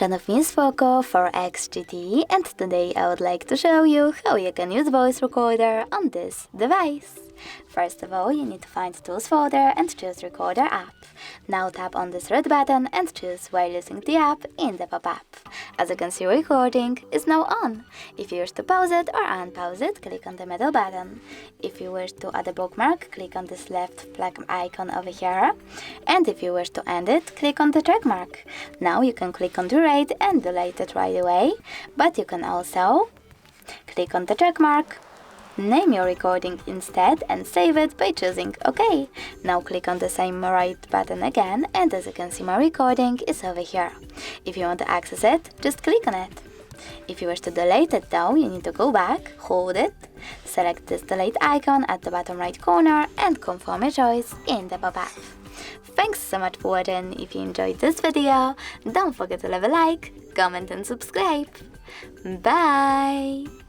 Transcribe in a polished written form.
Hello, of me is POCO X4 GT, and today I would like to show you how you can use voice recorder on this device. First of all, you need to find Tools folder and choose Recorder app. Now tap on this red button and choose while using the app in the pop-up. As you can see, recording is now on. If you wish to pause it or unpause it, click on the middle button. If you wish to add a bookmark, click on this left flag icon over here. And if you wish to end it, click on the check mark. Now you can click on Delete and delete it right away, but you can also click on the check mark, name your recording instead and save it by choosing OK. Now click on the same right button again, and as you can see, my recording is over here. If you want to access it, just click on it. If you wish to delete it though, you need to go back, hold it, select this delete icon at the bottom right corner and confirm your choice in the pop-up. Thanks so much for watching. If you enjoyed this video, don't forget to leave a like, comment and subscribe. Bye!